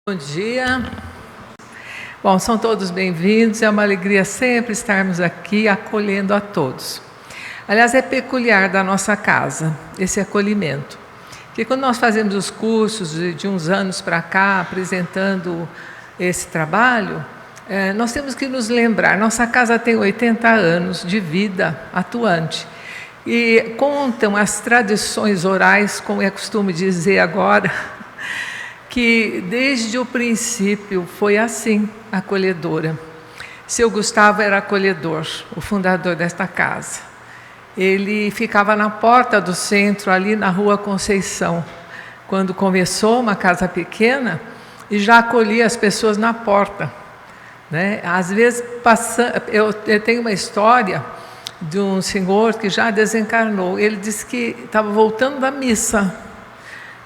Bom dia. Bom, são todos bem-vindos. É uma alegria sempre estarmos aqui acolhendo a todos. Aliás, é peculiar da nossa casa esse acolhimento. Porque quando nós fazemos os cursos de uns anos para cá, apresentando esse trabalho, nós temos que nos lembrar, nossa casa tem 80 anos de vida atuante. E contam as tradições orais, como é costume dizer agora, que desde o princípio foi assim, acolhedora. Seu Gustavo era acolhedor, o fundador desta casa. Ele ficava na porta do centro, ali na Rua Conceição, quando começou, uma casa pequena, e já acolhia as pessoas na porta, né? Às vezes, eu tenho uma história de um senhor que já desencarnou. Ele disse que estava voltando da missa,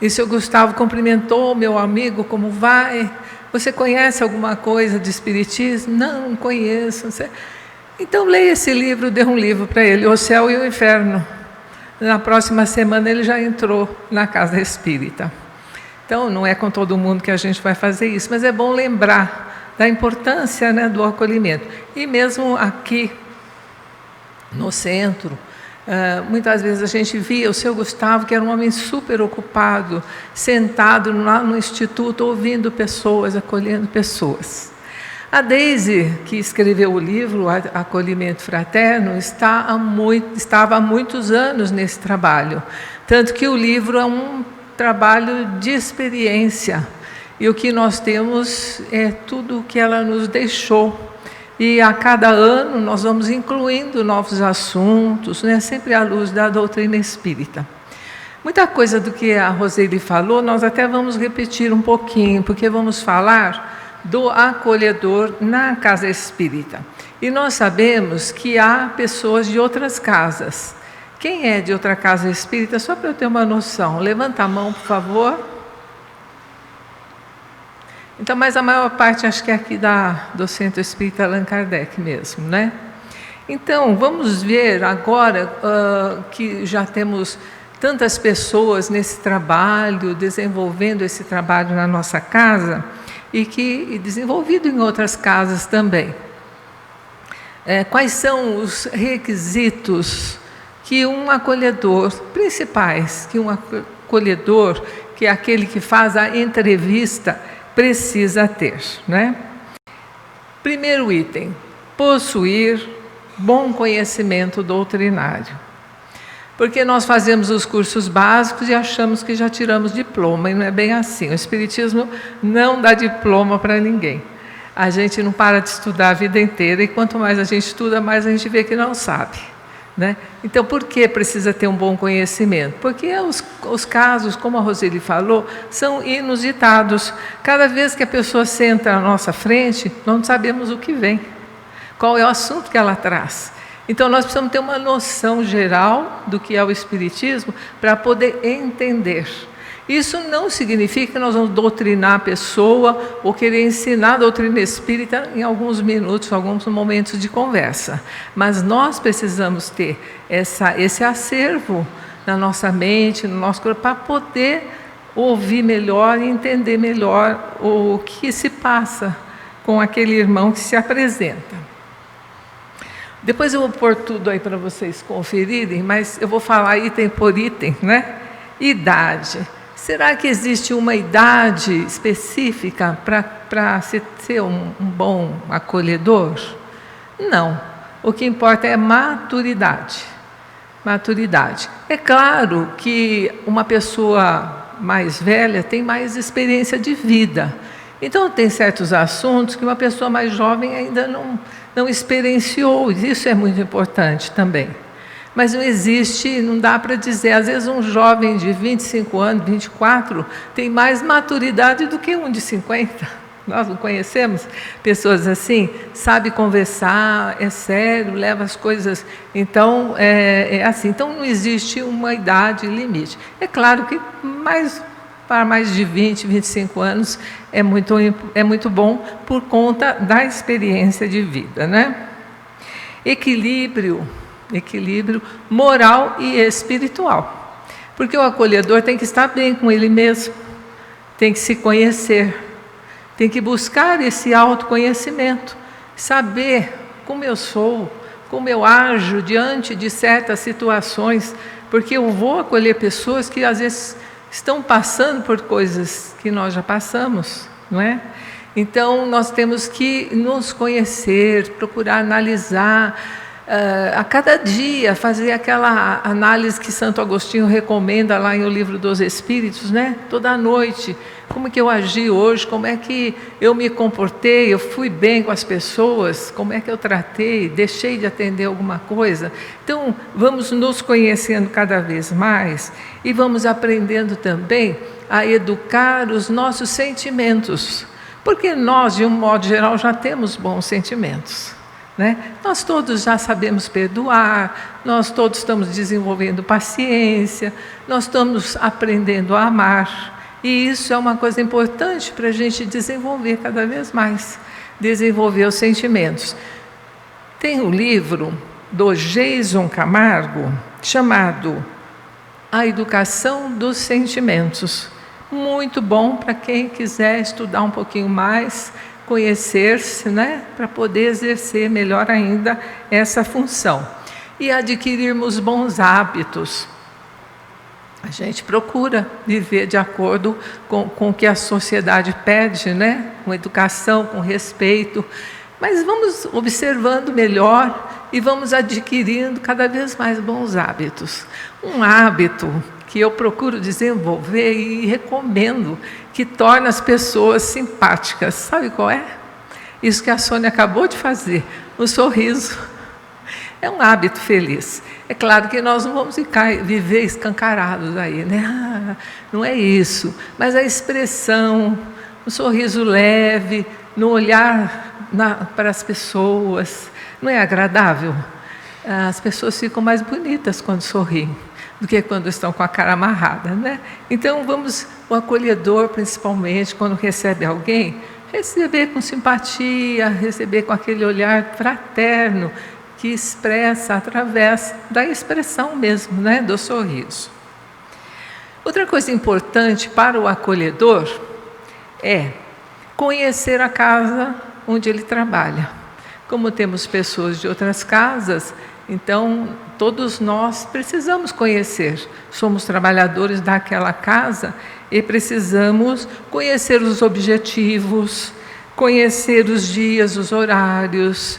e o seu Gustavo cumprimentou meu amigo, como vai? Você conhece alguma coisa de espiritismo? Não conheço. Então leia esse livro, dê um livro para ele, O Céu e o Inferno. Na próxima semana ele já entrou na casa espírita. Então não é com todo mundo que a gente vai fazer isso, mas é bom lembrar da importância, né, do acolhimento. E mesmo aqui no centro, muitas vezes a gente via o seu Gustavo, que era um homem super ocupado, sentado lá no instituto, ouvindo pessoas, acolhendo pessoas. A Deise, que escreveu o livro Acolhimento Fraterno, estava há muitos anos nesse trabalho. Tanto que o livro é um trabalho de experiência. E o que nós temos é tudo o que ela nos deixou. E a cada ano nós vamos incluindo novos assuntos, né? Sempre à luz da doutrina espírita. Muita coisa do que a Roseli falou, nós até vamos repetir um pouquinho, porque vamos falar do acolhedor na casa espírita. E nós sabemos que há pessoas de outras casas. Quem é de outra casa espírita? Só para eu ter uma noção, levanta a mão, por favor. Então, mas a maior parte acho que é aqui do Centro Espírita Allan Kardec mesmo, né? Então, vamos ver agora que já temos tantas pessoas nesse trabalho, desenvolvendo esse trabalho na nossa casa e desenvolvido em outras casas também. Quais são os requisitos que um acolhedor, principais, que um acolhedor, que é aquele que faz a entrevista, precisa ter, né? Primeiro item, possuir bom conhecimento doutrinário. Porque nós fazemos os cursos básicos e achamos que já tiramos diploma, e não é bem assim. O Espiritismo não dá diploma para ninguém. A gente não para de estudar a vida inteira, e quanto mais a gente estuda, mais a gente vê que não sabe, né? Então, por que precisa ter um bom conhecimento? Porque os casos, como a Roseli falou, são inusitados. Cada vez que a pessoa senta à nossa frente, nós não sabemos o que vem, qual é o assunto que ela traz. Então, nós precisamos ter uma noção geral do que é o Espiritismo para poder entender. Isso não significa que nós vamos doutrinar a pessoa ou querer ensinar a doutrina espírita em alguns minutos, alguns momentos de conversa. Mas nós precisamos ter esse acervo na nossa mente, no nosso corpo, para poder ouvir melhor e entender melhor o que se passa com aquele irmão que se apresenta. Depois eu vou pôr tudo aí para vocês conferirem, mas eu vou falar item por item, né? Idade. Será que existe uma idade específica para ser um bom acolhedor? Não. O que importa é maturidade. Maturidade. É claro que uma pessoa mais velha tem mais experiência de vida. Então, tem certos assuntos que uma pessoa mais jovem ainda não experienciou. Isso é muito importante também. Mas não existe, não dá para dizer, às vezes um jovem de 25 anos, 24, tem mais maturidade do que um de 50. Nós não conhecemos pessoas assim, sabe conversar, é sério, leva as coisas. Então, é assim. Então, não existe uma idade limite. É claro que para mais de 20, 25 anos é muito bom por conta da experiência de vida, né? Equilíbrio moral e espiritual. Porque o acolhedor tem que estar bem com ele mesmo, tem que se conhecer, tem que buscar esse autoconhecimento, saber como eu sou, como eu ajo diante de certas situações, porque eu vou acolher pessoas que às vezes estão passando por coisas que nós já passamos, não é? Então nós temos que nos conhecer, procurar analisar, a cada dia fazer aquela análise que Santo Agostinho recomenda lá em O Livro dos Espíritos, né? Toda noite, como que eu agi hoje, como é que eu me comportei, eu fui bem com as pessoas, como é que eu tratei, deixei de atender alguma coisa. Então, vamos nos conhecendo cada vez mais e vamos aprendendo também a educar os nossos sentimentos, porque nós, de um modo geral, já temos bons sentimentos. Né? Nós todos já sabemos perdoar, nós todos estamos desenvolvendo paciência, nós estamos aprendendo a amar, e isso é uma coisa importante para a gente desenvolver cada vez mais, desenvolver os sentimentos. Tem um livro do Jason Camargo chamado A Educação dos Sentimentos, muito bom para quem quiser estudar um pouquinho mais, conhecer-se, né, para poder exercer melhor ainda essa função. E adquirirmos bons hábitos. A gente procura viver de acordo com o que a sociedade pede, né, com educação, com respeito, mas vamos observando melhor e vamos adquirindo cada vez mais bons hábitos. Um hábito que eu procuro desenvolver e recomendo, que torna as pessoas simpáticas. Sabe qual é? Isso que a Sônia acabou de fazer, o sorriso. É um hábito feliz. É claro que nós não vamos viver escancarados aí, né? Não é isso. Mas a expressão, o sorriso leve, no olhar para as pessoas, não é agradável? As pessoas ficam mais bonitas quando sorriem do que quando estão com a cara amarrada, né? Então o acolhedor, principalmente, quando recebe alguém, receber com simpatia, receber com aquele olhar fraterno, que expressa através da expressão mesmo, né, do sorriso. Outra coisa importante para o acolhedor é conhecer a casa onde ele trabalha. Como temos pessoas de outras casas, então todos nós precisamos conhecer. Somos trabalhadores daquela casa e precisamos conhecer os objetivos, conhecer os dias, os horários,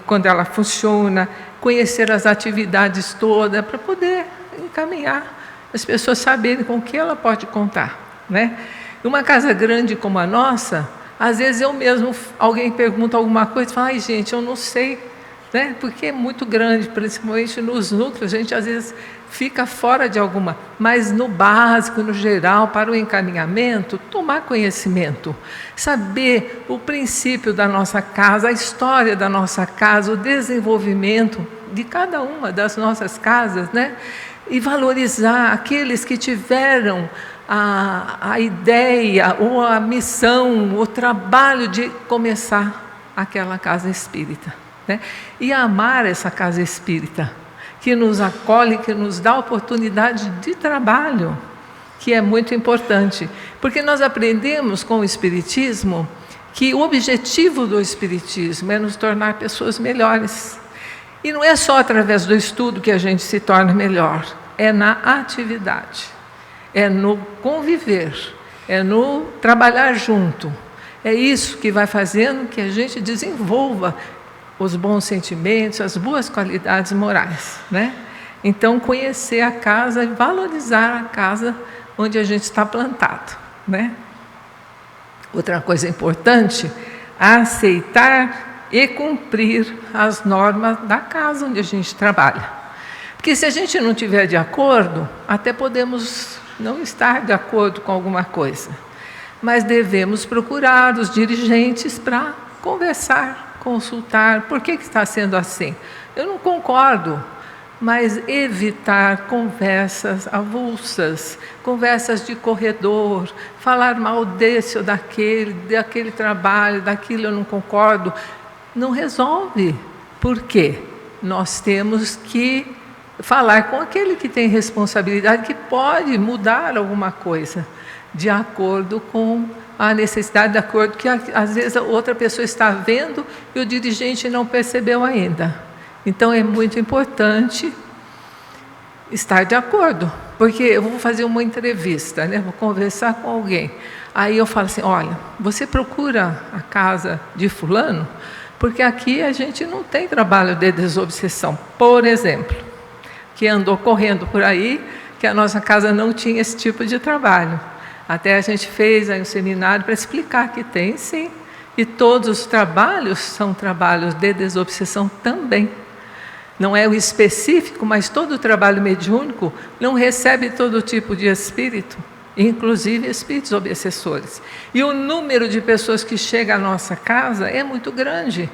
quando ela funciona, conhecer as atividades todas, para poder encaminhar, as pessoas saberem com o que ela pode contar, né? Uma casa grande como a nossa, às vezes eu mesmo, alguém pergunta alguma coisa e fala, ai gente, eu não sei, né? Porque é muito grande, principalmente nos núcleos, a gente às vezes fica fora de alguma, mas no básico, no geral, para o encaminhamento, tomar conhecimento, saber o princípio da nossa casa, a história da nossa casa, o desenvolvimento de cada uma das nossas casas, né? E valorizar aqueles que tiveram a ideia, ou a missão, o trabalho de começar aquela casa espírita, né? E amar essa casa espírita, que nos acolhe, que nos dá oportunidade de trabalho, que é muito importante. Porque nós aprendemos com o Espiritismo que o objetivo do Espiritismo é nos tornar pessoas melhores. E não é só através do estudo que a gente se torna melhor, é na atividade, é no conviver, é no trabalhar junto. É isso que vai fazendo que a gente desenvolva os bons sentimentos, as boas qualidades morais, né? Então, conhecer a casa e valorizar a casa onde a gente está plantado, né? Outra coisa importante, aceitar e cumprir as normas da casa onde a gente trabalha. Porque se a gente não estiver de acordo, até podemos não estar de acordo com alguma coisa, mas devemos procurar os dirigentes para conversar, consultar, por que está sendo assim? Eu não concordo, mas evitar conversas avulsas, conversas de corredor, falar mal desse ou daquele trabalho, daquilo eu não concordo, não resolve. Por quê? Nós temos que falar com aquele que tem responsabilidade, que pode mudar alguma coisa, de acordo com a necessidade de acordo que às vezes a outra pessoa está vendo e o dirigente não percebeu ainda. Então é muito importante estar de acordo, porque eu vou fazer uma entrevista, né? Vou conversar com alguém. Aí eu falo assim, olha, você procura a casa de fulano, porque aqui a gente não tem trabalho de desobsessão, por exemplo, que andou correndo por aí, que a nossa casa não tinha esse tipo de trabalho. Até a gente fez aí um seminário para explicar que tem sim, e todos os trabalhos são trabalhos de desobsessão também. Não é o específico, mas todo o trabalho mediúnico não recebe todo tipo de espírito, inclusive espíritos obsessores. E o número de pessoas que chega à nossa casa é muito grande.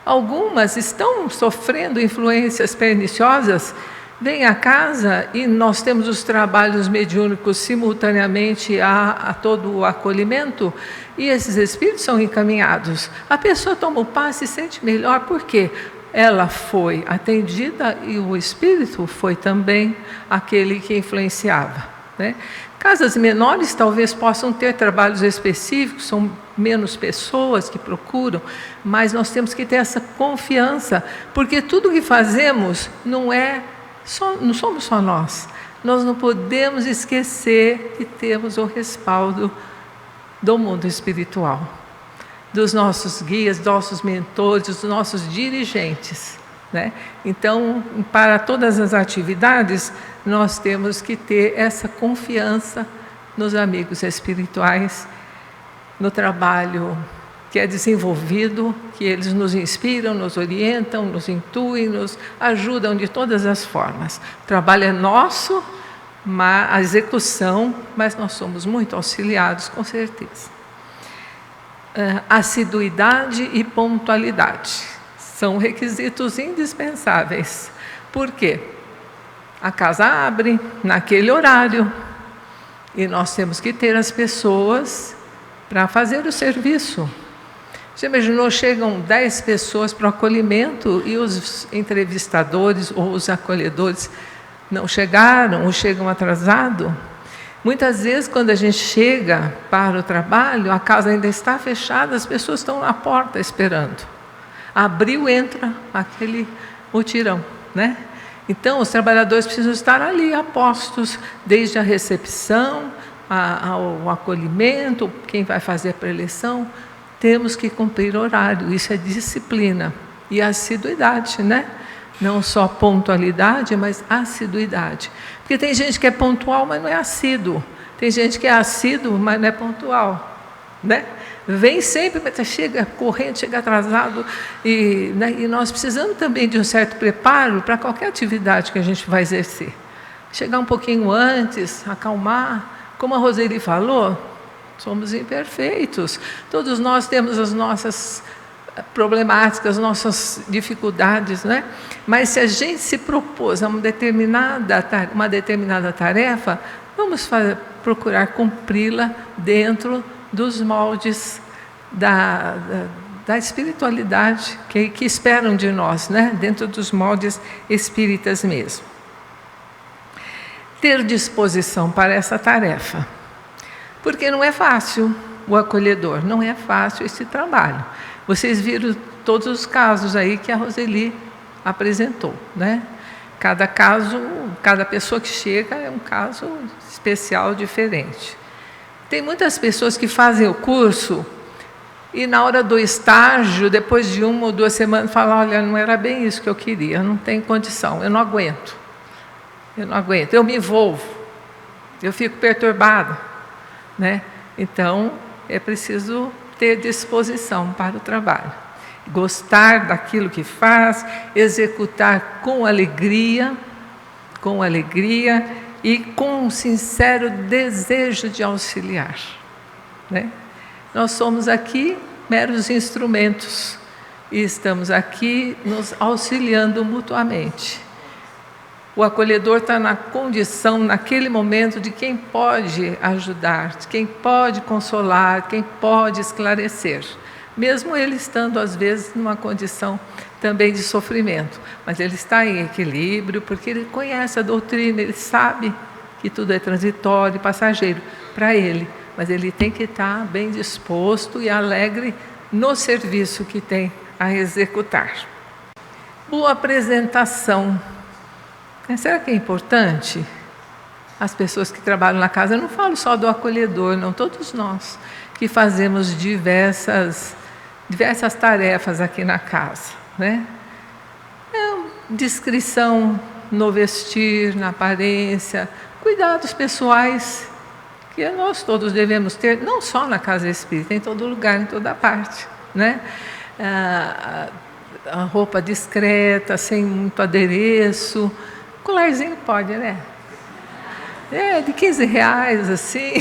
Algumas estão sofrendo influências perniciosas, vêm à casa e nós temos os trabalhos mediúnicos simultaneamente a todo o acolhimento, e esses espíritos são encaminhados. A pessoa toma o passe e se sente melhor, por quê? Ela foi atendida e o espírito foi também aquele que influenciava, né? Casas menores talvez possam ter trabalhos específicos, são menos pessoas que procuram, mas nós temos que ter essa confiança, porque tudo que fazemos não somos só nós. Nós não podemos esquecer que temos o respaldo do mundo espiritual, dos nossos guias, dos nossos mentores, dos nossos dirigentes, né? Então, para todas as atividades, nós temos que ter essa confiança nos amigos espirituais, no trabalho que é desenvolvido, que eles nos inspiram, nos orientam, nos intuem, nos ajudam de todas as formas. O trabalho é nosso, a execução, mas nós somos muito auxiliados, com certeza. Assiduidade e pontualidade são requisitos indispensáveis. Por quê? A casa abre naquele horário e nós temos que ter as pessoas para fazer o serviço. Você imaginou, chegam 10 pessoas para o acolhimento e os entrevistadores ou os acolhedores não chegaram ou chegam atrasados? Muitas vezes, quando a gente chega para o trabalho, a casa ainda está fechada, as pessoas estão na porta esperando. Abriu, entra aquele mutirão, né? Então, os trabalhadores precisam estar ali, a postos, desde a recepção, ao acolhimento, quem vai fazer a preleção. Temos que cumprir horário, isso é disciplina e assiduidade, né? Não só pontualidade, mas assiduidade. Porque tem gente que é pontual, mas não é assíduo. Tem gente que é assíduo, mas não é pontual, né? Vem sempre, mas chega correndo, chega atrasado. E nós precisamos também de um certo preparo para qualquer atividade que a gente vai exercer. Chegar um pouquinho antes, acalmar. Como a Roseli falou, somos imperfeitos. Todos nós temos as nossas problemáticas, nossas dificuldades, né? Mas se a gente se propôs a uma determinada tarefa, vamos procurar cumpri-la dentro dos moldes da espiritualidade que esperam de nós, né? Dentro dos moldes espíritas mesmo. Ter disposição para essa tarefa, porque não é fácil o acolhedor, não é fácil esse trabalho. Vocês viram todos os casos aí que a Roseli apresentou, né? Cada caso, cada pessoa que chega é um caso especial, diferente. Tem muitas pessoas que fazem o curso e na hora do estágio, depois de 1 ou 2 semanas, falam, olha, não era bem isso que eu queria, eu não tenho condição, eu não aguento, eu me envolvo, eu fico perturbada, né? Então, é preciso ter disposição para o trabalho, gostar daquilo que faz, executar com alegria e com um sincero desejo de auxiliar, né? Nós somos aqui meros instrumentos e estamos aqui nos auxiliando mutuamente. O acolhedor está na condição, naquele momento, de quem pode ajudar, de quem pode consolar, quem pode esclarecer, mesmo ele estando, às vezes, numa condição também de sofrimento. Mas ele está em equilíbrio, porque ele conhece a doutrina, ele sabe que tudo é transitório e passageiro para ele. mas ele tem que estar bem disposto e alegre no serviço que tem a executar. Boa apresentação. Será que é importante? As pessoas que trabalham na casa, eu não falo só do acolhedor, não, todos nós que fazemos diversas tarefas aqui na casa, né? Discrição no vestir, na aparência, cuidados pessoais que nós todos devemos ter, não só na casa espírita, em todo lugar, em toda parte, né? A roupa discreta, sem muito adereço, colarzinho pode, né? De 15 reais, assim,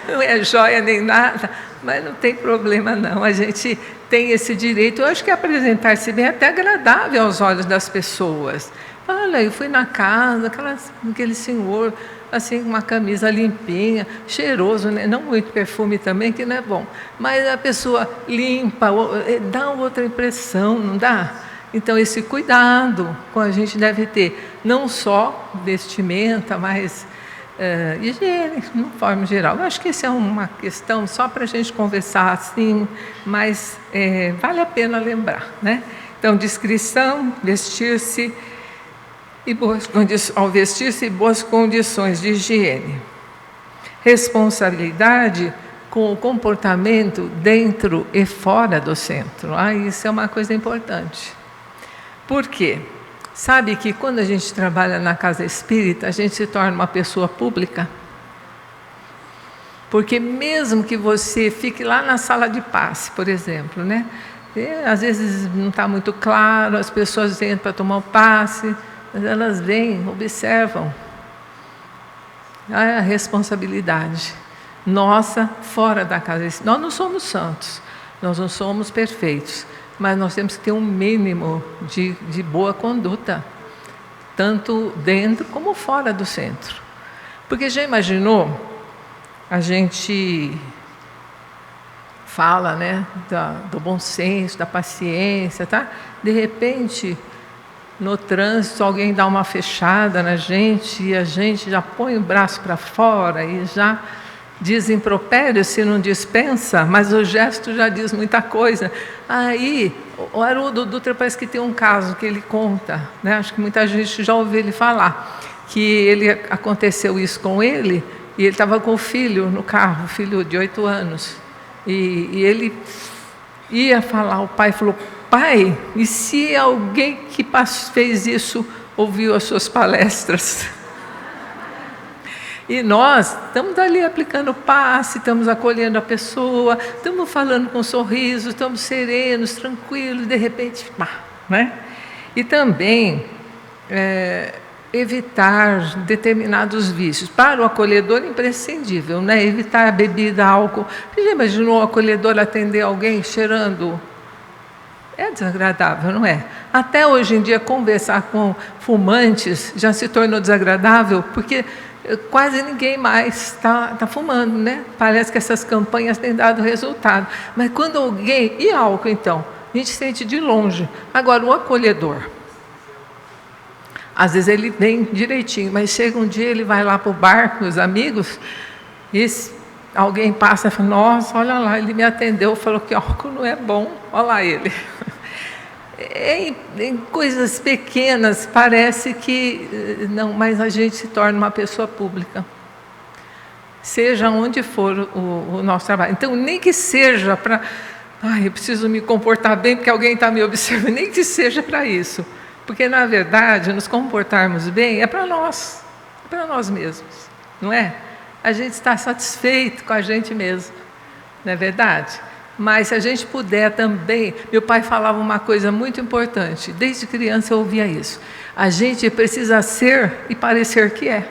não é joia nem nada, mas não tem problema não, a gente tem esse direito. Eu acho que apresentar-se bem é até agradável aos olhos das pessoas. Olha, eu fui na casa, aquele senhor, assim, com uma camisa limpinha, cheiroso, né? Não muito perfume também, que não é bom, mas a pessoa limpa, dá outra impressão, não dá? Então, esse cuidado que a gente deve ter, não só vestimenta, mas higiene, de uma forma geral. Eu acho que essa é uma questão só para a gente conversar assim, mas vale a pena lembrar, né? Então, discrição, vestir-se e ao vestir-se, boas condições de higiene. Responsabilidade com o comportamento dentro e fora do centro. Isso é uma coisa importante. Por quê? Sabe que quando a gente trabalha na casa espírita, a gente se torna uma pessoa pública? Porque mesmo que você fique lá na sala de passe, por exemplo, né? Às vezes não está muito claro, as pessoas entram para tomar o passe, mas elas vêm, observam. A responsabilidade nossa fora da casa espírita. Nós não somos santos, nós não somos perfeitos, mas nós temos que ter um mínimo de boa conduta, tanto dentro como fora do centro. Porque já imaginou, a gente fala, né, do bom senso, da paciência, tá? De repente, no trânsito, alguém dá uma fechada na gente e a gente já põe o braço para fora e já diz impropério se não dispensa, mas o gesto já diz muita coisa. Aí, o Haroldo Dutra parece que tem um caso que ele conta, né? Acho que muita gente já ouviu ele falar, que aconteceu isso com ele, e ele estava com o filho no carro, filho de 8 anos, e ele ia falar, o pai falou: pai, e se alguém que fez isso ouviu as suas palestras? E nós estamos ali aplicando passe, estamos acolhendo a pessoa, estamos falando com sorriso, estamos serenos, tranquilos, de repente, né? E também evitar determinados vícios. Para o acolhedor, imprescindível, né? Evitar a bebida, álcool. Você já imaginou o acolhedor atender alguém cheirando? É desagradável, não é? Até hoje em dia, conversar com fumantes já se tornou desagradável, porque quase ninguém mais está fumando, né? Parece que essas campanhas têm dado resultado. Mas quando alguém... E álcool, então? A gente sente de longe. Agora, o acolhedor. Às vezes ele vem direitinho, mas chega um dia, ele vai lá para o bar com os amigos, e alguém passa e fala: nossa, olha lá, ele me atendeu, falou que álcool não é bom, olha lá ele. Em coisas pequenas parece que não, mas a gente se torna uma pessoa pública, seja onde for o nosso trabalho. Então, nem que seja para, eu preciso me comportar bem porque alguém está me observando, nem que seja para isso, porque na verdade nos comportarmos bem é para nós mesmos, não é? A gente está satisfeito com a gente mesmo, não é verdade? Mas se a gente puder também... Meu pai falava uma coisa muito importante, desde criança eu ouvia isso: a gente precisa ser e parecer que é.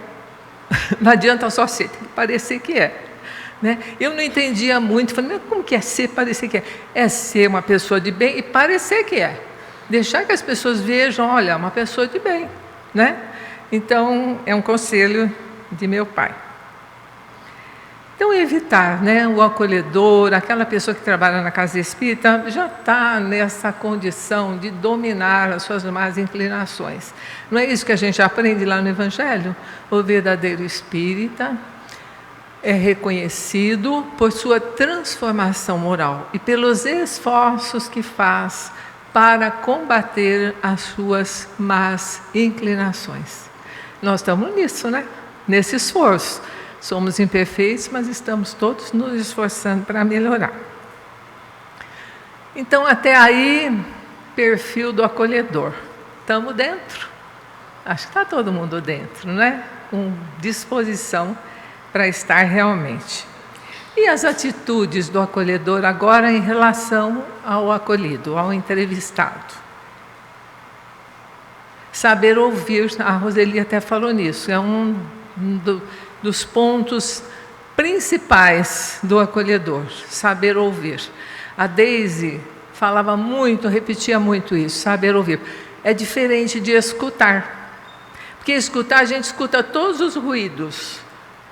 Não adianta só ser, tem que parecer que é, né? Eu não entendia muito, falei: mas como que é ser, parecer que é? É ser uma pessoa de bem e parecer que é. Deixar que as pessoas vejam, olha, uma pessoa de bem, né? Então, é um conselho de meu pai. Então, evitar, né, o acolhedor, aquela pessoa que trabalha na casa espírita, já está nessa condição de dominar as suas más inclinações. Não é isso que a gente aprende lá no Evangelho? O verdadeiro espírita é reconhecido por sua transformação moral e pelos esforços que faz para combater as suas más inclinações. Nós estamos nisso, né? Nesse esforço. Somos imperfeitos, mas estamos todos nos esforçando para melhorar. Então, até aí, perfil do acolhedor. Estamos dentro? Acho que está todo mundo dentro, né? Com disposição para estar realmente. E as atitudes do acolhedor agora em relação ao acolhido, ao entrevistado? Saber ouvir, a Roseli até falou nisso, é um dos pontos principais do acolhedor, saber ouvir. A Daisy falava muito, repetia muito isso, saber ouvir. É diferente de escutar, porque escutar, a gente escuta todos os ruídos,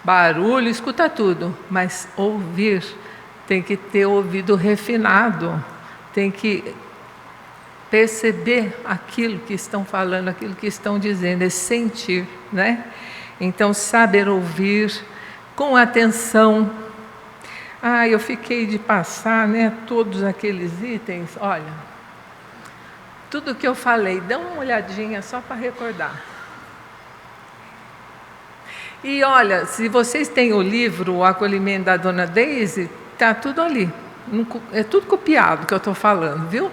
barulho, escuta tudo, mas ouvir tem que ter ouvido refinado, tem que perceber aquilo que estão falando, aquilo que estão dizendo, é sentir, né? Então, saber ouvir com atenção. Eu fiquei de passar, né, todos aqueles itens, olha, tudo que eu falei, dá uma olhadinha só para recordar. E olha, se vocês têm o livro O Acolhimento da Dona Daisy, está tudo ali. É tudo copiado que eu estou falando, viu?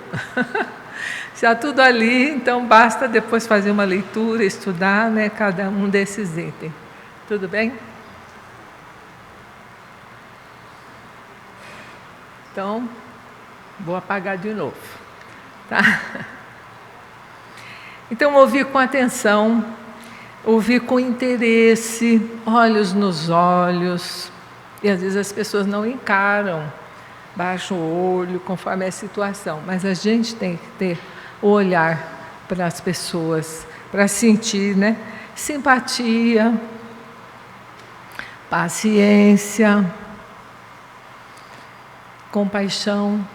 Está tudo ali, então basta depois fazer uma leitura, estudar, né, cada um desses itens. Tudo bem? Então, vou apagar de novo. Tá? Então, ouvir com atenção, ouvir com interesse, olhos nos olhos. E às vezes as pessoas não encaram, baixam o olho conforme a situação. Mas a gente tem que ter o olhar para as pessoas, para sentir, né? Simpatia, paciência, compaixão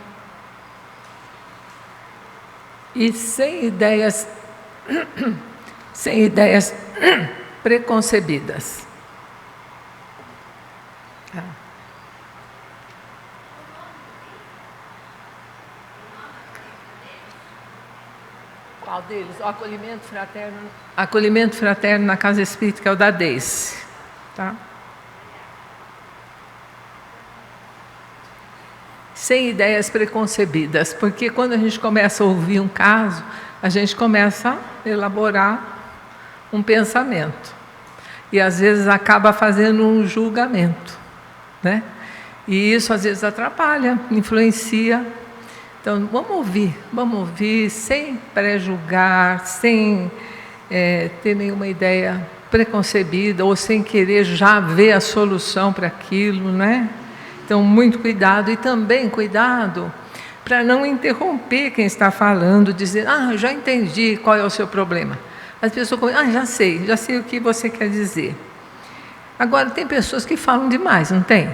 e sem ideias preconcebidas. Qual deles? O acolhimento fraterno na Casa Espírita, que é o da Daisy. Tá? Sem ideias preconcebidas, porque quando a gente começa a ouvir um caso, a gente começa a elaborar um pensamento. E às vezes acaba fazendo um julgamento, né? E isso às vezes atrapalha, influencia. Então, vamos ouvir sem pré-julgar, sem ter nenhuma ideia preconcebida, ou sem querer já ver a solução para aquilo, né? Então, muito cuidado, e também cuidado para não interromper quem está falando, dizer, já entendi qual é o seu problema. As pessoas comem, já sei o que você quer dizer. Agora, tem pessoas que falam demais, não tem?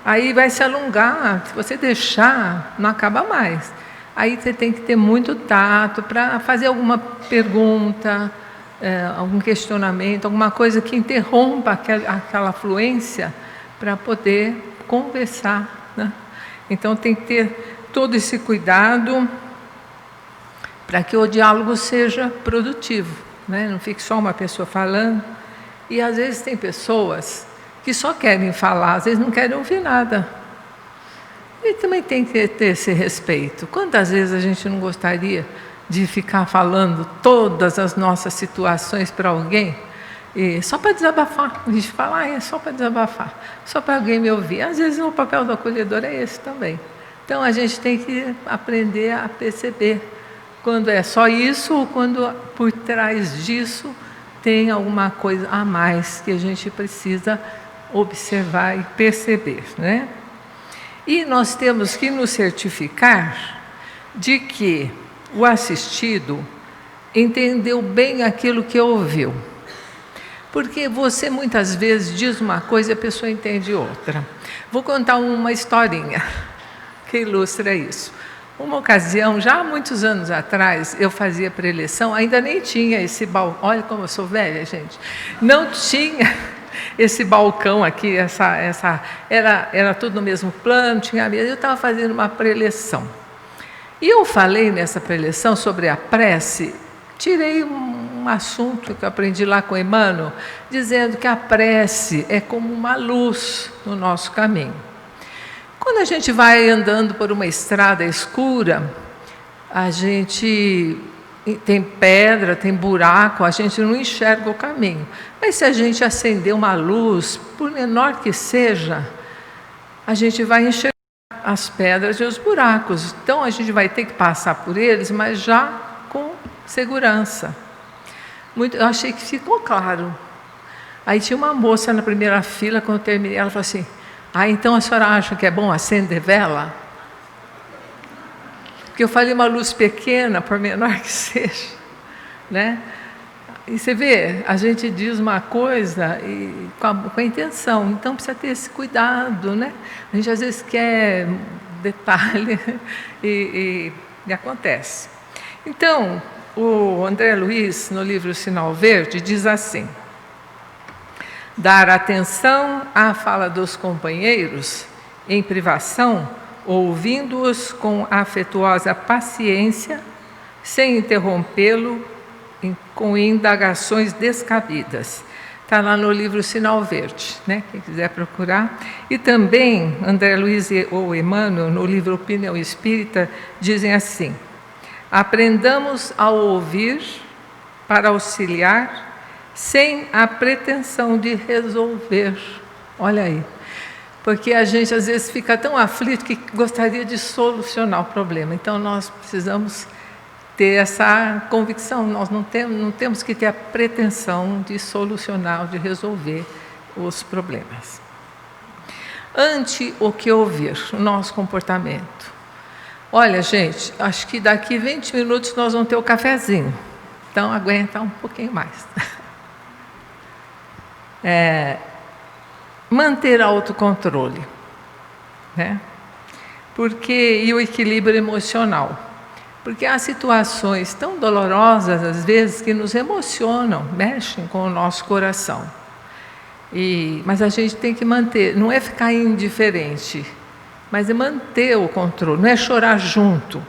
Aí vai se alongar, se você deixar, não acaba mais. Aí você tem que ter muito tato para fazer alguma pergunta, algum questionamento, alguma coisa que interrompa aquela fluência para poder conversar, né? Então tem que ter todo esse cuidado para que o diálogo seja produtivo, né? Não fique só uma pessoa falando. E às vezes tem pessoas que só querem falar, às vezes não querem ouvir nada. E também tem que ter esse respeito. Quantas vezes a gente não gostaria de ficar falando todas as nossas situações para alguém, e só para desabafar? A gente fala, é só para desabafar, só para alguém me ouvir. Às vezes o papel do acolhedor é esse também. Então a gente tem que aprender a perceber quando é só isso ou quando por trás disso tem alguma coisa a mais que a gente precisa observar e perceber, né? E nós temos que nos certificar de que o assistido entendeu bem aquilo que ouviu. Porque você muitas vezes diz uma coisa e a pessoa entende outra. Vou contar uma historinha que ilustra isso. Uma ocasião, já há muitos anos atrás, eu fazia preleção, ainda nem tinha esse balcão. Olha como eu sou velha, gente. Não tinha esse balcão aqui, era tudo no mesmo plano, tinha a mesa. Eu estava fazendo uma preleção. E eu falei nessa preleção sobre a prece, tirei um assunto que eu aprendi lá com Emmanuel, dizendo que a prece é como uma luz no nosso caminho. Quando a gente vai andando por uma estrada escura, a gente tem pedra, tem buraco, a gente não enxerga o caminho. Mas se a gente acender uma luz, por menor que seja, a gente vai enxergar as pedras e os buracos. Então a gente vai ter que passar por eles, mas já com segurança. Eu achei que ficou claro. Aí tinha uma moça na primeira fila, quando eu terminei, ela falou assim: então a senhora acha que é bom acender vela? Porque eu falei uma luz pequena, por menor que seja, né? E você vê, a gente diz uma coisa com a intenção, então precisa ter esse cuidado, né? A gente às vezes quer detalhe e acontece. Então, o André Luiz, no livro Sinal Verde, diz assim: dar atenção à fala dos companheiros em privação, ouvindo-os com afetuosa paciência, sem interrompê-lo com indagações descabidas. Está lá no livro Sinal Verde, né? Quem quiser procurar. E também, André Luiz ou Emmanuel, no livro Opinião Espírita, dizem assim: aprendamos a ouvir para auxiliar, sem a pretensão de resolver. Olha aí. Porque a gente às vezes fica tão aflito que gostaria de solucionar o problema. Então nós precisamos ter essa convicção, nós não temos que ter a pretensão de solucionar, de resolver os problemas. Ante o que ouvir, o nosso comportamento. Olha, gente, acho que daqui 20 minutos nós vamos ter o cafezinho. Então aguenta um pouquinho mais. Manter autocontrole, né? E o equilíbrio emocional. Porque há situações tão dolorosas, às vezes, que nos emocionam, mexem com o nosso coração. Mas a gente tem que manter, não é ficar indiferente, mas é manter o controle, não é chorar junto,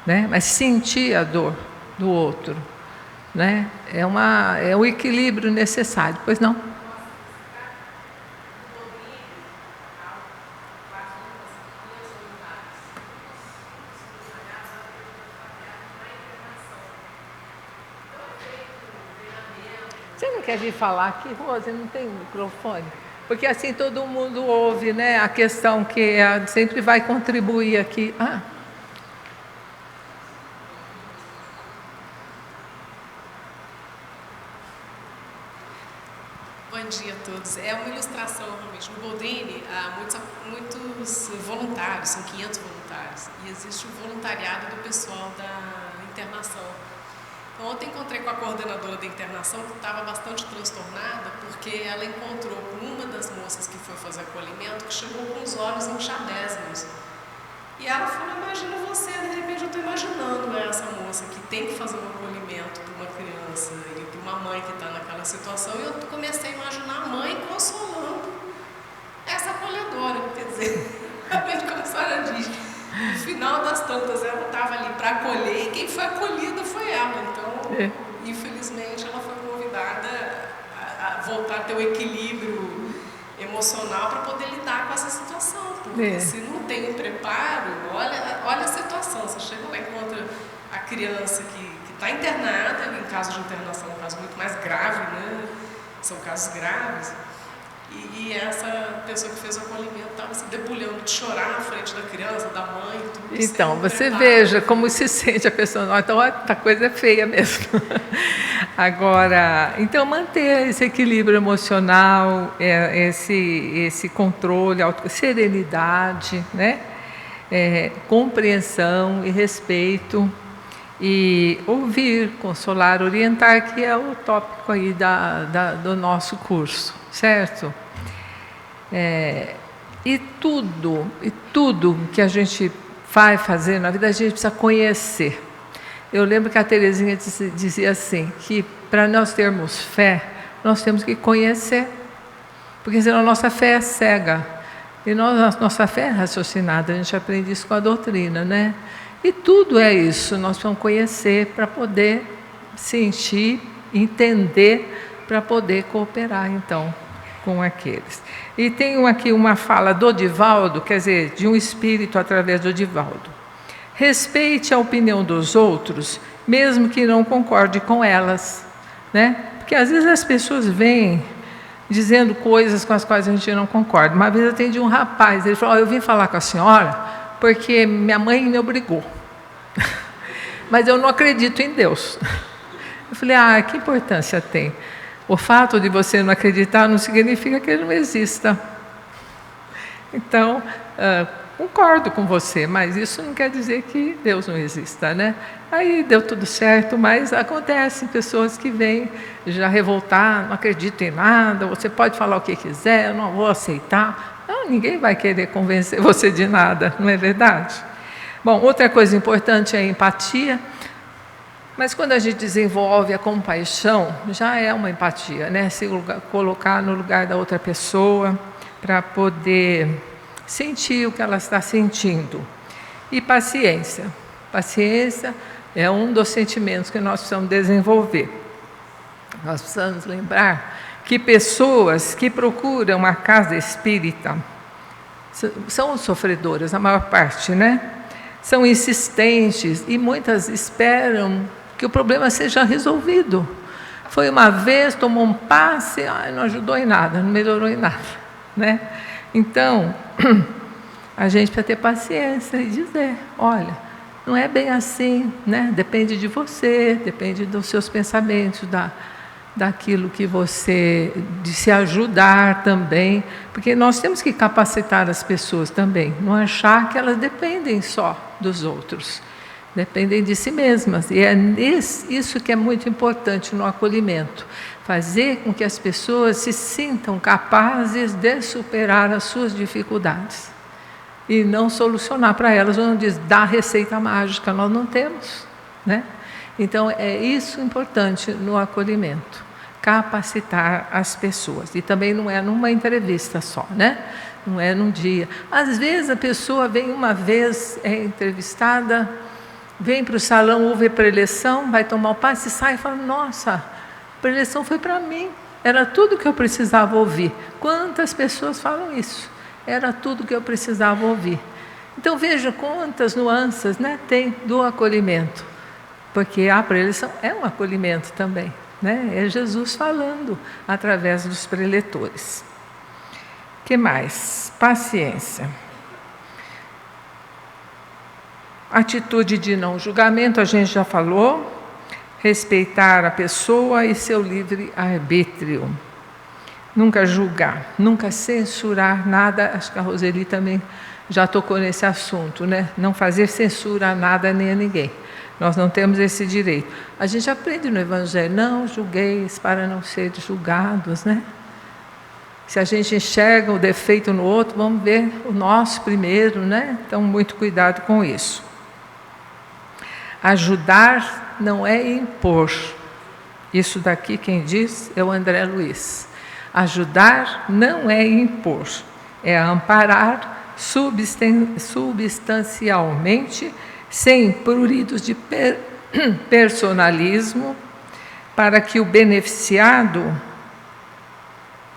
né? Mas sentir a dor do outro, né? É o equilíbrio necessário, pois não? Você não quer vir falar aqui, Rose? Não tem microfone? Porque assim todo mundo ouve, né? A questão que sempre vai contribuir aqui. Bom dia a todos. É uma ilustração, realmente. No Boldrini, há muitos voluntários, são 500 voluntários. E existe o voluntariado do pessoal da internação. Ontem encontrei com a coordenadora da internação, que estava bastante transtornada, porque ela encontrou com uma das moças que foi fazer acolhimento, que chegou com os olhos inchadésimos. E ela falou: imagina você, de repente eu estou imaginando essa moça que tem que fazer um acolhimento para uma criança e para uma mãe que está naquela situação, e eu comecei a imaginar a mãe consolando essa acolhedora, quer dizer, como a senhora diz. No final das tantas, ela estava ali para acolher, e quem foi acolhida foi ela. Então, infelizmente, ela foi convidada a voltar a ter o equilíbrio emocional para poder lidar com essa situação. Porque se não tem um preparo, olha a situação. Você chega lá e encontra a criança que está internada, em caso de internação, é um caso muito mais grave, né? São casos graves. E essa pessoa que fez o acolhimento estava se debulhando de chorar na frente da criança, da mãe, tudo. Então, você veja como se sente a pessoa. Então, a coisa é feia mesmo. Agora, então, manter esse equilíbrio emocional, esse controle, serenidade, né? Compreensão e respeito, e ouvir, consolar, orientar, que é o tópico aí do nosso curso, certo? E tudo que a gente vai fazer na vida, a gente precisa conhecer. Eu lembro que a Terezinha dizia assim, que para nós termos fé, nós temos que conhecer. porque senão a nossa fé é cega. E a nossa fé é raciocinada, a gente aprende isso com a doutrina, né? E tudo é isso, nós precisamos conhecer para poder sentir, entender, para poder cooperar, então, com aqueles. E tem aqui uma fala do Divaldo, quer dizer, de um espírito através do Divaldo. Respeite a opinião dos outros, mesmo que não concorde com elas, né? Porque às vezes as pessoas vêm dizendo coisas com as quais a gente não concorda. Uma vez eu atendi um rapaz, ele falou, eu vim falar com a senhora porque minha mãe me obrigou. Mas eu não acredito em Deus. Eu falei, que importância tem? O fato de você não acreditar não significa que ele não exista. Então, concordo com você, mas isso não quer dizer que Deus não exista, né? Aí deu tudo certo, mas acontece pessoas que vêm já revoltar, não acreditam em nada, você pode falar o que quiser, eu não vou aceitar. Não, ninguém vai querer convencer você de nada, não é verdade? Bom, outra coisa importante é a empatia, mas quando a gente desenvolve a compaixão, já é uma empatia, né? Se colocar no lugar da outra pessoa para poder sentir o que ela está sentindo. E paciência. Paciência é um dos sentimentos que nós precisamos desenvolver. Nós precisamos lembrar que pessoas que procuram a casa espírita são sofredoras, a maior parte, né? São insistentes e muitas esperam que o problema seja resolvido. Foi uma vez, tomou um passe, não ajudou em nada, não melhorou em nada, né? Então, a gente precisa ter paciência e dizer, olha, não é bem assim, né? Depende de você, depende dos seus pensamentos, daquilo que você, de se ajudar também, porque nós temos que capacitar as pessoas também, não achar que elas dependem só dos outros, dependem de si mesmas, e é isso que é muito importante no acolhimento, fazer com que as pessoas se sintam capazes de superar as suas dificuldades, e não solucionar para elas, não diz, dá receita mágica, nós não temos, né? Então, é isso importante no acolhimento, capacitar as pessoas. E também não é numa entrevista só, né? Não é num dia. Às vezes a pessoa vem uma vez, é entrevistada, vem para o salão, ouve a preleção, vai tomar o passe e sai e fala, nossa, a preleção foi para mim, era tudo que eu precisava ouvir. Quantas pessoas falam isso? Era tudo que eu precisava ouvir. Então veja quantas nuances, né, tem do acolhimento. Porque a preleção é um acolhimento também, né? É Jesus falando através dos preletores. O que mais? Paciência. Atitude de não julgamento, a gente já falou. Respeitar a pessoa e seu livre-arbítrio. Nunca julgar, nunca censurar nada. Acho que a Roseli também já tocou nesse assunto, né? Não fazer censura a nada nem a ninguém. Nós não temos esse direito. A gente aprende no Evangelho, não julgueis para não ser julgados, né? Se a gente enxerga o defeito no outro, vamos ver o nosso primeiro, né? Então, muito cuidado com isso. Ajudar não é impor. Isso daqui quem diz é o André Luiz. Ajudar não é impor, é amparar substancialmente, sem pruridos de personalismo, para que o beneficiado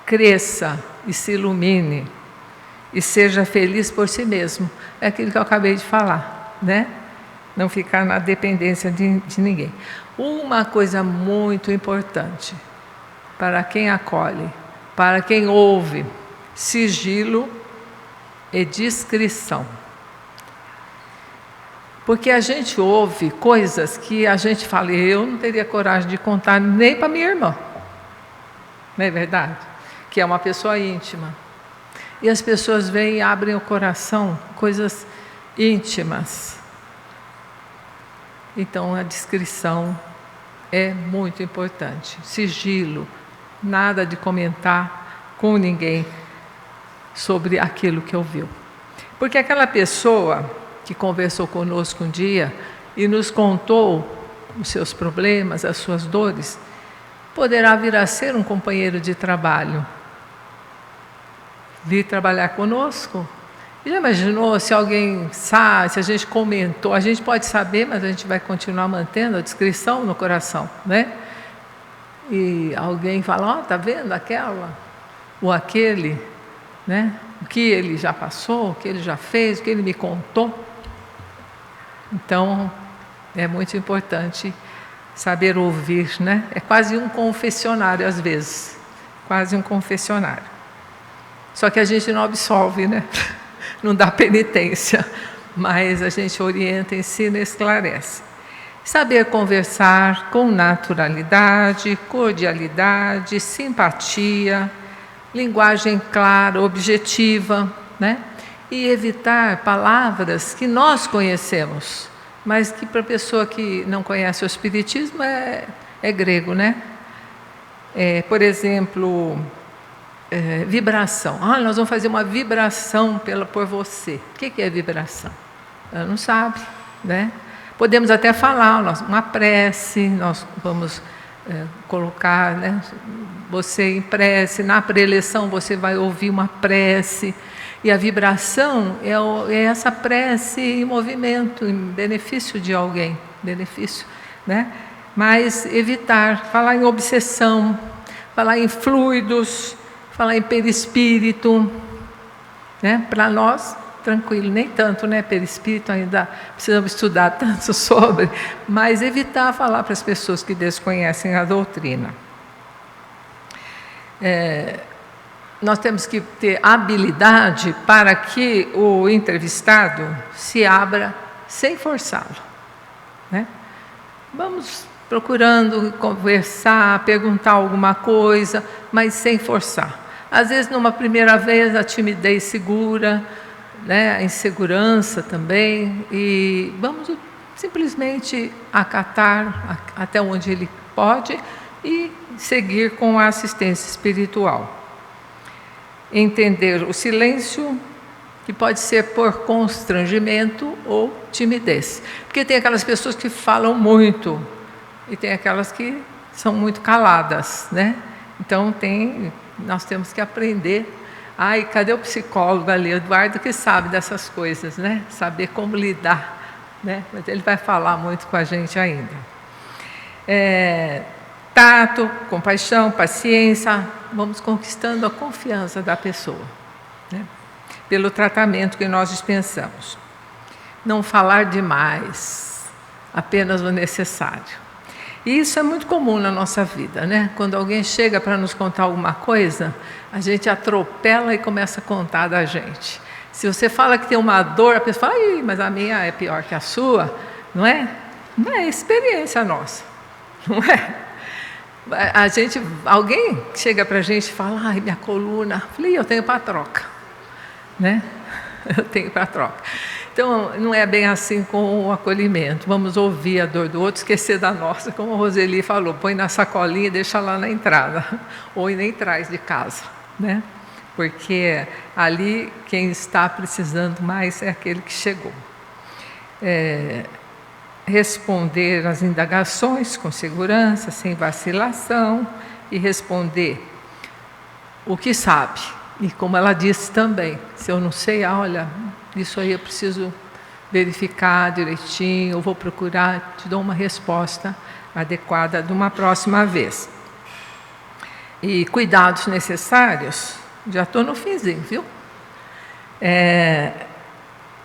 cresça e se ilumine e seja feliz por si mesmo. É aquilo que eu acabei de falar, né? Não ficar na dependência de ninguém. Uma coisa muito importante para quem acolhe, para quem ouve, sigilo e discrição. Porque a gente ouve coisas que a gente fala, eu não teria coragem de contar nem para minha irmã. Não é verdade? Que é uma pessoa íntima. E as pessoas vêm e abrem o coração, coisas íntimas. Então, a discrição é muito importante. Sigilo, nada de comentar com ninguém sobre aquilo que ouviu. Porque aquela pessoa que conversou conosco um dia e nos contou os seus problemas, as suas dores, poderá vir a ser um companheiro de trabalho. vir trabalhar conosco. Já imaginou se alguém sabe, se a gente comentou, a gente pode saber, mas a gente vai continuar mantendo a descrição no coração, né? E alguém fala, tá vendo aquela ou aquele, né? O que ele já passou, o que ele já fez, o que ele me contou. Então, é muito importante saber ouvir, né? É quase um confessionário às vezes, quase um confessionário. Só que a gente não absolve, né? Não dá penitência, mas a gente orienta, ensina e esclarece. Saber conversar com naturalidade, cordialidade, simpatia, linguagem clara, objetiva, né? E evitar palavras que nós conhecemos, mas que para a pessoa que não conhece o Espiritismo é grego, né? Por exemplo, vibração. Nós vamos fazer uma vibração por você. O que é vibração? Ela não sabe, né? Podemos até falar uma prece, nós vamos colocar, né, você em prece, na preleção você vai ouvir uma prece, e a vibração é essa prece em movimento, em benefício de alguém, benefício, né? Mas evitar, falar em obsessão, falar em fluidos, falar em perispírito, né? Para nós, tranquilo, nem tanto, né? Perispírito ainda precisamos estudar tanto sobre, mas evitar falar para as pessoas que desconhecem a doutrina. Nós temos que ter habilidade para que o entrevistado se abra sem forçá-lo, né? Vamos procurando conversar, perguntar alguma coisa, mas sem forçar. Às vezes, numa primeira vez, a timidez segura, né, a insegurança também, e vamos simplesmente acatar até onde ele pode e seguir com a assistência espiritual. Entender o silêncio, que pode ser por constrangimento ou timidez. Porque tem aquelas pessoas que falam muito e tem aquelas que são muito caladas, né? Então nós temos que aprender. Cadê o psicólogo ali, Eduardo, que sabe dessas coisas, né? Saber como lidar, né? Mas ele vai falar muito com a gente ainda. Tato, compaixão, paciência, vamos conquistando a confiança da pessoa, né? Pelo tratamento que nós dispensamos. Não falar demais, apenas o necessário. E isso é muito comum na nossa vida, né? Quando alguém chega para nos contar alguma coisa, a gente atropela e começa a contar da gente. Se você fala que tem uma dor, a pessoa fala, mas a minha é pior que a sua, não é? Não é experiência nossa, não é? Alguém chega para a gente e fala, minha coluna, eu tenho para troca, né? Eu tenho para troca. Então, não é bem assim com o acolhimento. Vamos ouvir a dor do outro, esquecer da nossa, como a Roseli falou, põe na sacolinha e deixa lá na entrada, ou nem traz de casa, né? Porque ali quem está precisando mais é aquele que chegou. Responder às indagações com segurança, sem vacilação, e responder o que sabe. E como ela disse também, se eu não sei, olha, isso aí eu preciso verificar direitinho, eu vou procurar, te dou uma resposta adequada de uma próxima vez. E cuidados necessários, já estou no finzinho, viu?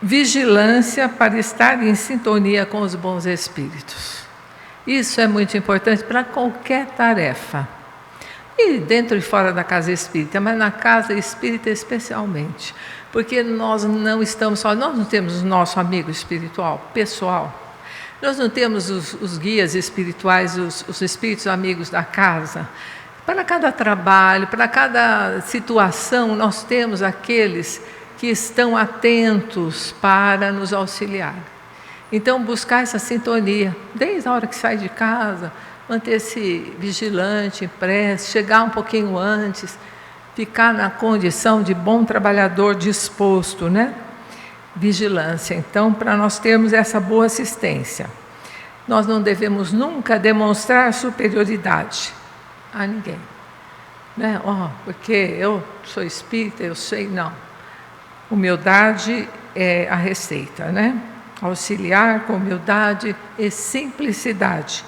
Vigilância para estar em sintonia com os bons espíritos. Isso é muito importante para qualquer tarefa. E dentro e fora da casa espírita, mas na casa espírita especialmente. Porque nós não estamos só, nós não temos o nosso amigo espiritual, pessoal. Nós não temos os guias espirituais, os espíritos amigos da casa. Para cada trabalho, para cada situação, nós temos aqueles que estão atentos para nos auxiliar. Então, buscar essa sintonia, desde a hora que sai de casa, manter-se vigilante, em prece, chegar um pouquinho antes, ficar na condição de bom trabalhador disposto, né? Vigilância, então, para nós termos essa boa assistência. Nós não devemos nunca demonstrar superioridade a ninguém. né? Porque eu sou espírita, eu sei, não. Humildade é a receita, né? Auxiliar com humildade e simplicidade.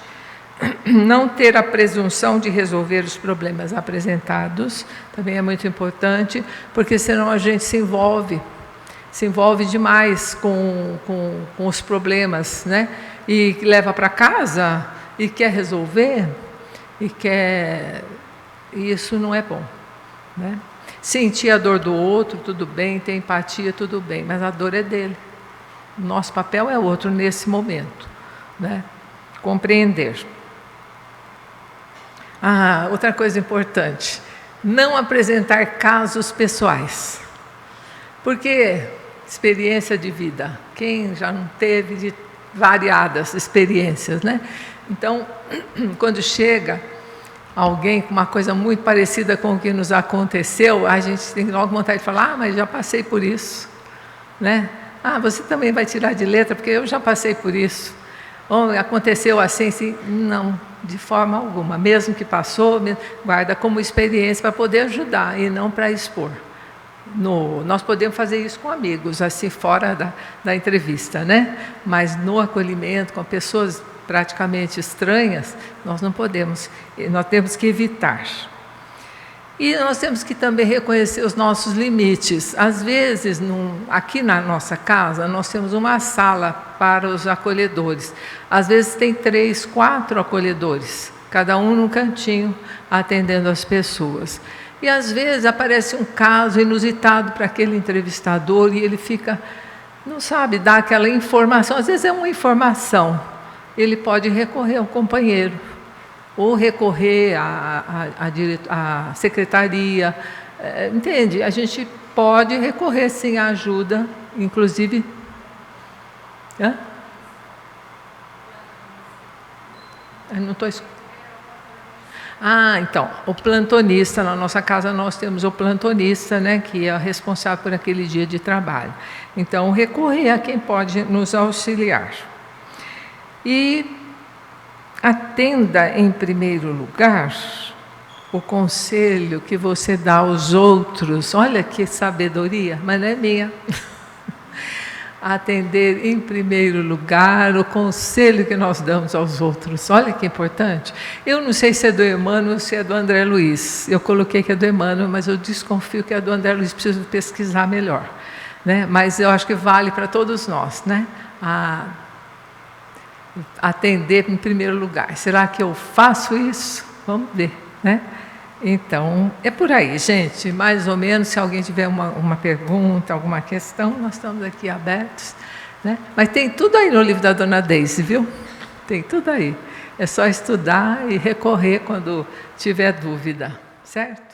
Não ter a presunção de resolver os problemas apresentados, também é muito importante, porque senão a gente se envolve demais com os problemas, né? E leva para casa e quer resolver, e isso não é bom, né? Sentir a dor do outro, tudo bem, ter empatia, tudo bem, mas a dor é dele. O nosso papel é outro nesse momento, né? Compreender. Outra coisa importante, não apresentar casos pessoais. Porque experiência de vida, quem já não teve de variadas experiências, né? Então, quando chega alguém com uma coisa muito parecida com o que nos aconteceu, a gente tem logo vontade de falar, mas já passei por isso, né? Você também vai tirar de letra, porque eu já passei por isso. Ou aconteceu assim, não, de forma alguma. Mesmo que passou, guarda como experiência para poder ajudar e não para expor. Nós podemos fazer isso com amigos, assim, fora da entrevista, né? Mas no acolhimento, com pessoas praticamente estranhas, nós não podemos, nós temos que evitar. E nós temos que também reconhecer os nossos limites. Às vezes, aqui na nossa casa, nós temos uma sala para os acolhedores. Às vezes tem 3, 4 acolhedores, cada um num cantinho, atendendo as pessoas. E às vezes aparece um caso inusitado para aquele entrevistador e ele fica, não sabe dar aquela informação. Às vezes é uma informação, ele pode recorrer ao companheiro, ou recorrer à secretaria, entende? A gente pode recorrer sim à ajuda, inclusive... Eu não estou escutando. Então, o plantonista, na nossa casa nós temos o plantonista, né, que é responsável por aquele dia de trabalho. Então, recorrer a quem pode nos auxiliar. E atenda, em primeiro lugar, o conselho que você dá aos outros. Olha que sabedoria, mas não é minha. Atender, em primeiro lugar, o conselho que nós damos aos outros. Olha que importante. Eu não sei se é do Emmanuel ou se é do André Luiz. Eu coloquei que é do Emmanuel, mas eu desconfio que é do André Luiz. Preciso pesquisar melhor, né? Mas eu acho que vale para todos nós, né? Atender em primeiro lugar. Será que eu faço isso? Vamos ver, né? Então, é por aí, gente. Mais ou menos, se alguém tiver uma pergunta, alguma questão, nós estamos aqui abertos, né? Mas tem tudo aí no livro da Dona Deise, viu? Tem tudo aí. É só estudar e recorrer quando tiver dúvida, certo?